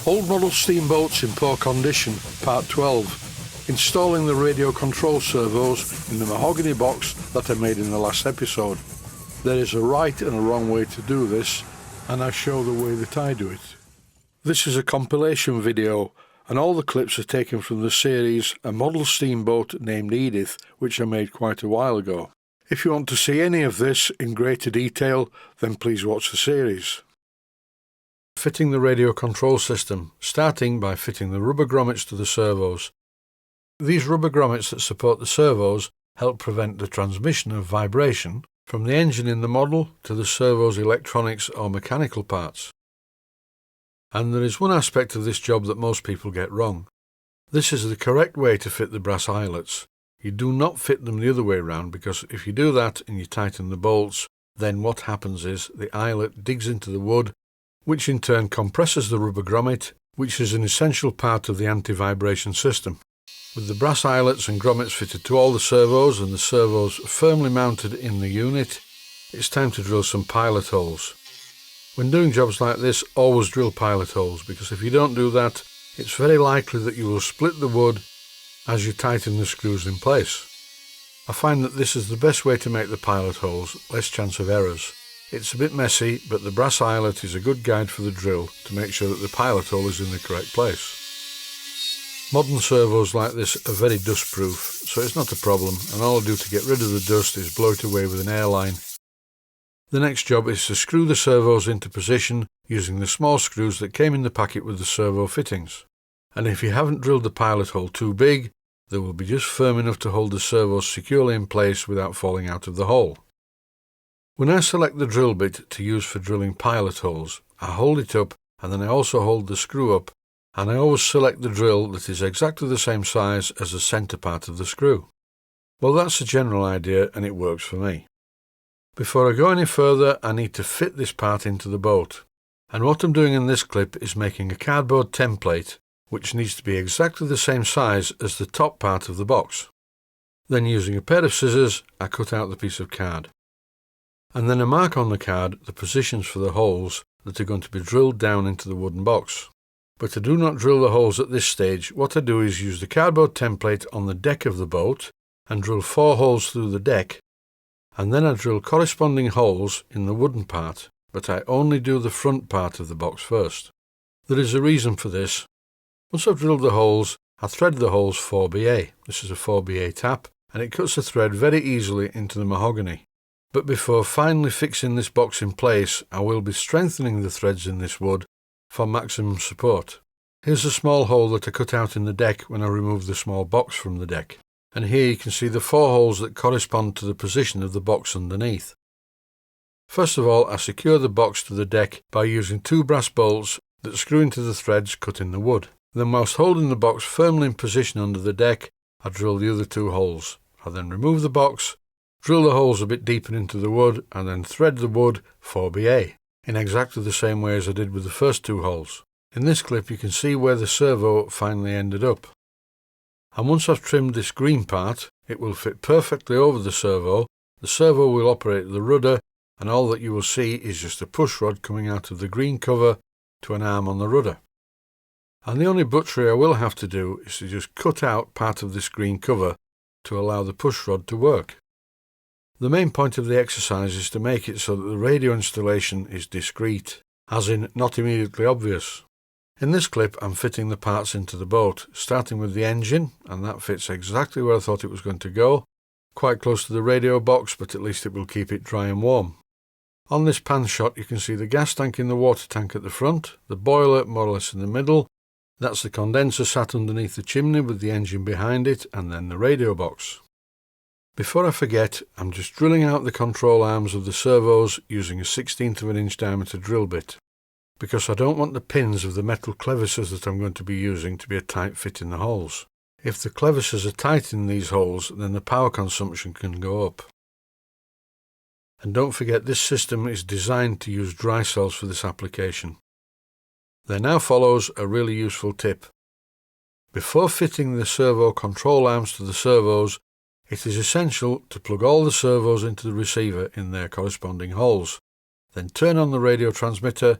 Old model steamboats in poor condition, part 12. Installing the radio control servos in the mahogany box that I made in the last episode. There is a right and a wrong way to do this, and I show the way that I do it. This is a compilation video, and all the clips are taken from the series A Model Steamboat Named Edith, which I made quite a while ago. If you want to see any of this in greater detail, then please watch the series. Fitting the radio control system, starting by fitting the rubber grommets to the servos. These rubber grommets that support the servos help prevent the transmission of vibration from the engine in the model to the servo's electronics or mechanical parts. And there is one aspect of this job that most people get wrong. This is the correct way to fit the brass eyelets. You do not fit them the other way around, because if you do that and you tighten the bolts, then what happens is the eyelet digs into the wood, which in turn compresses the rubber grommet, which is an essential part of the anti-vibration system. With the brass eyelets and grommets fitted to all the servos and the servos firmly mounted in the unit, it's time to drill some pilot holes. When doing jobs like this, always drill pilot holes, because if you don't do that, it's very likely that you will split the wood as you tighten the screws in place. I find that this is the best way to make the pilot holes, less chance of errors. It's a bit messy, but the brass eyelet is a good guide for the drill to make sure that the pilot hole is in the correct place. Modern servos like this are very dust proof, so it's not a problem, and all I do to get rid of the dust is blow it away with an airline. The next job is to screw the servos into position using the small screws that came in the packet with the servo fittings. And if you haven't drilled the pilot hole too big, they will be just firm enough to hold the servos securely in place without falling out of the hole. When I select the drill bit to use for drilling pilot holes, I hold it up and then I also hold the screw up, and I always select the drill that is exactly the same size as the centre part of the screw. Well, that's the general idea, and it works for me. Before I go any further, I need to fit this part into the boat, and what I'm doing in this clip is making a cardboard template which needs to be exactly the same size as the top part of the box. Then, using a pair of scissors, I cut out the piece of card. And then I mark on the card the positions for the holes that are going to be drilled down into the wooden box. But I do not drill the holes at this stage. What I do is use the cardboard template on the deck of the boat and drill 4 holes through the deck, and then I drill corresponding holes in the wooden part, but I only do the front part of the box first. There is a reason for this. Once I've drilled the holes, I thread the holes 4BA. This is a 4BA tap, and it cuts the thread very easily into the mahogany. But before finally fixing this box in place, I will be strengthening the threads in this wood for maximum support. Here's a small hole that I cut out in the deck when I removed the small box from the deck. And here you can see the 4 holes that correspond to the position of the box underneath. First of all, I secure the box to the deck by using 2 brass bolts that screw into the threads cut in the wood. Then, whilst holding the box firmly in position under the deck, I drill the other 2 holes. I then remove the box, drill the holes a bit deeper into the wood, and then thread the wood 4BA, in exactly the same way as I did with the first 2 holes. In this clip you can see where the servo finally ended up. And once I've trimmed this green part, it will fit perfectly over the servo will operate the rudder, and all that you will see is just a push rod coming out of the green cover to an arm on the rudder. And the only butchery I will have to do is to just cut out part of this green cover to allow the push rod to work. The main point of the exercise is to make it so that the radio installation is discreet, as in not immediately obvious. In this clip I'm fitting the parts into the boat, starting with the engine, and that fits exactly where I thought it was going to go, quite close to the radio box, but at least it will keep it dry and warm. On this pan shot you can see the gas tank in the water tank at the front, the boiler more or less in the middle, that's the condenser sat underneath the chimney with the engine behind it, and then the radio box. Before I forget, I'm just drilling out the control arms of the servos using a 1/16 of an inch diameter drill bit, because I don't want the pins of the metal clevises that I'm going to be using to be a tight fit in the holes. If the clevises are tight in these holes, then the power consumption can go up. And don't forget, this system is designed to use dry cells for this application. There now follows a really useful tip. Before fitting the servo control arms to the servos, it is essential to plug all the servos into the receiver in their corresponding holes, then turn on the radio transmitter,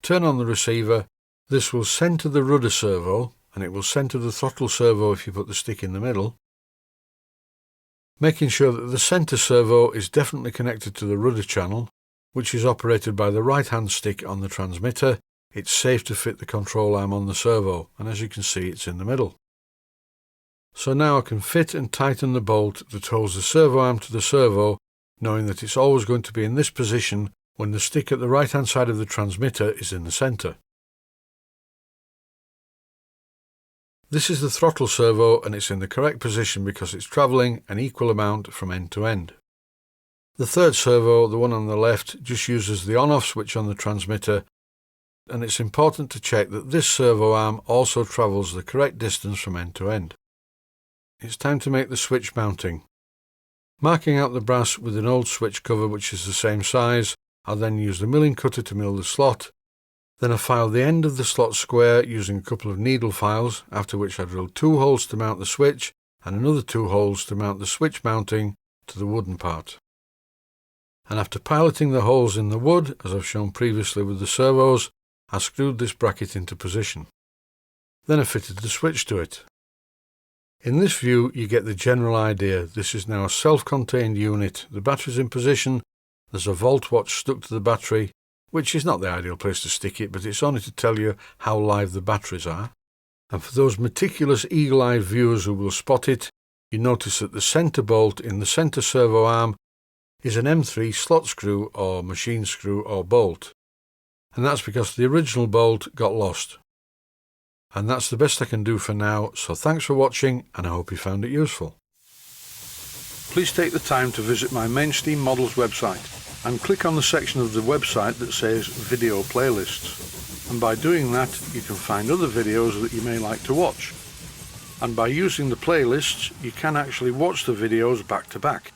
turn on the receiver, This will centre the rudder servo, and it will centre the throttle servo if you put the stick in the middle, making sure that the centre servo is definitely connected to the rudder channel, which is operated by the right hand stick on the transmitter. It's safe to fit the control arm on the servo, and as you can see, it's in the middle. So now I can fit and tighten the bolt that holds the servo arm to the servo, knowing that it's always going to be in this position when the stick at the right hand side of the transmitter is in the centre. This is the throttle servo, and it's in the correct position because it's travelling an equal amount from end to end. The third servo, the one on the left, just uses the on-off switch on the transmitter, and it's important to check that this servo arm also travels the correct distance from end to end. It's time to make the switch mounting. Marking out the brass with an old switch cover which is the same size, I'll then use the milling cutter to mill the slot. Then I file the end of the slot square using a couple of needle files, after which I drill 2 holes to mount the switch and another 2 holes to mount the switch mounting to the wooden part. And after piloting the holes in the wood, as I've shown previously with the servos, I screwed this bracket into position. Then I fitted the switch to it. In this view you get the general idea. This is now a self-contained unit. The battery's in position, there's a volt watch stuck to the battery, which is not the ideal place to stick it, but it's only to tell you how live the batteries are. And for those meticulous eagle-eyed viewers who will spot it, you notice that the centre bolt in the centre servo arm is an M3 slot screw or machine screw or bolt. And that's because the original bolt got lost. And that's the best I can do for now, so thanks for watching and I hope you found it useful. Please take the time to visit my Mainsteam Models website and click on the section of the website that says Video Playlists. And by doing that you can find other videos that you may like to watch. And by using the playlists you can actually watch the videos back to back.